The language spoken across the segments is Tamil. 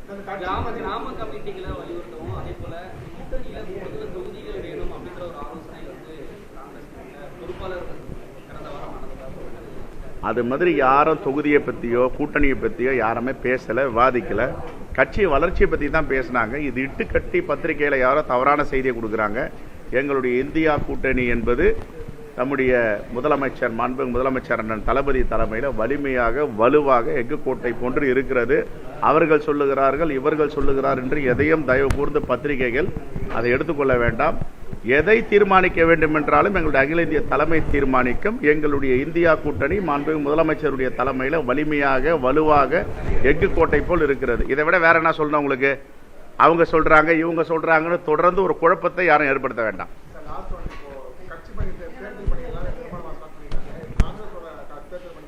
கிராம கமிட்டிகளை வலியுறுத்தவும் அதே போல கூட்டணியில கூடுதல் தொகுதிகள் வேணும் அப்படின்ற ஒரு ஆலோசனை வந்து காங்கிரஸ் பொறுப்பாளர்கள் கடந்த வாரம் அது மாதிரி யாரும் தொகுதியை பற்றியோ கூட்டணியை பற்றியோ யாருமே பேசலை, விவாதிக்கலை. கட்சி வளர்ச்சியை பற்றி தான் பேசினாங்க. இது இட்டு கட்டி பத்திரிகையில் யாரோ தவறான செய்தியை கொடுக்குறாங்க. எங்களுடைய இந்தியா கூட்டணி என்பது நம்முடைய முதலமைச்சர் மாண்புமிகு முதலமைச்சர் அண்ணன் தளபதி தலைமையில் வலிமையாக வலுவாக எஃகு கோட்டை போன்று இருக்கிறது. அவர்கள் சொல்லுகிறார்கள், இவர்கள் சொல்லுகிறார் என்று எதையும் தயவு கூர்ந்து பத்திரிகைகள் அதை எடுத்துக்கொள்ள வேண்டாம். எதை தீர்மானிக்க வேண்டும் என்றாலும் எங்களுடைய அகில இந்திய தலைமை தீர்மானிக்கும். எங்களுடைய இந்தியா கூட்டணி மாண்புமிகு முதலமைச்சருடைய தலைமையில் வலிமையாக வலுவாக எஃகு கோட்டை போல் இருக்கிறது. இதை விட வேற என்ன சொல்லணும் உங்களுக்கு? அவங்க சொல்றாங்க, இவங்க சொல்றாங்கன்னு தொடர்ந்து ஒரு குழப்பத்தை யாரும் ஏற்படுத்த வேண்டாம்.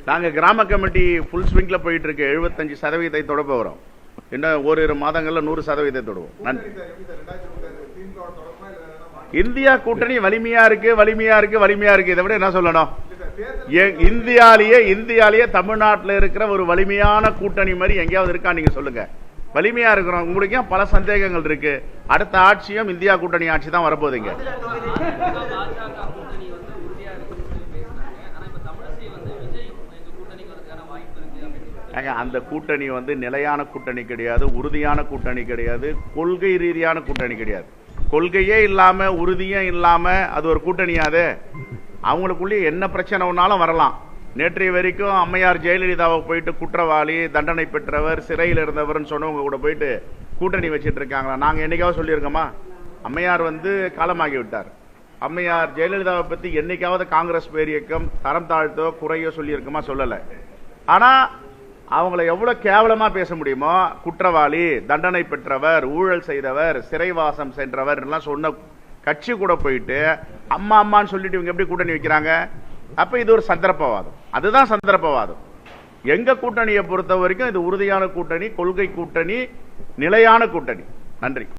நாங்க கிராம கமிட்டி ஃபுல் ஸ்விங்ல போயிட்டு இருக்கு. 75% தொட போகிறோம். இன்னும் ஓரிரு மாதங்கள்ல 100% தொடுவோம். நன்றி. இந்தியா கூட்டணி வலிமையா இருக்கு, வலிமையா இருக்கு, வலிமையா இருக்கு. இதை விட என்ன சொல்லணும்? இந்தியாலேயே தமிழ்நாட்டில் இருக்கிற ஒரு வலிமையான கூட்டணி மாதிரி எங்கேயாவது இருக்கா? நீங்க சொல்லுங்க. வலிமையா இருக்கிறோம். உங்களுக்கு பல சந்தேகங்கள் இருக்கு. அடுத்த ஆட்சியும் இந்தியா கூட்டணி ஆட்சி தான் வரப்போகுதுங்க. அந்த கூட்டணி வந்து நிலையான கூட்டணி கிடையாது, உறுதியான கூட்டணி கிடையாது, கொள்கை ரீதியான கூட்டணி கிடையாது. கொள்கையே இல்லாம உறுதியும் இல்லாம அது ஒரு கூட்டணியாது. அவங்களுக்குள்ளே என்ன பிரச்சனை ஒன்னாலும் வரலாம். நேற்றைய வரைக்கும் அம்மையார் ஜெயலலிதாவை போயிட்டு குற்றவாளி, தண்டனை பெற்றவர், சிறையில் இருந்தவர்னு சொன்னவங்க கூட போயிட்டு கூட்டணி வச்சிட்டு இருக்காங்களா? நாங்க என்னைக்காவது சொல்லியிருக்கோமா? அம்மையார் வந்து காலமாகி விட்டார். அம்மையார் ஜெயலலிதாவை பத்தி என்னைக்காவது காங்கிரஸ் பேர் இயக்கம் தரம் தாழ்த்தோ குறையோ சொல்லியிருக்கோமா? சொல்லல. ஆனா அவங்கள எவ்வளவு கேவலமா பேச முடியுமோ, குற்றவாளி, தண்டனை பெற்றவர், ஊழல் செய்தவர், சிறைவாசம் சென்றவர் எல்லாம் சொன்ன கட்சி கூட போயிட்டு அம்மா அம்மான்னு சொல்லிட்டு இவங்க எப்படி கூட்டணி வைக்கிறாங்க? அப்ப இது ஒரு சந்தர்ப்பவாதம். அதுதான் சந்தர்ப்பவாதம். எங்க கூட்டணியை பொறுத்த வரைக்கும் இது உறுதியான கூட்டணி, கொள்கை கூட்டணி, நிலையான கூட்டணி. நன்றி.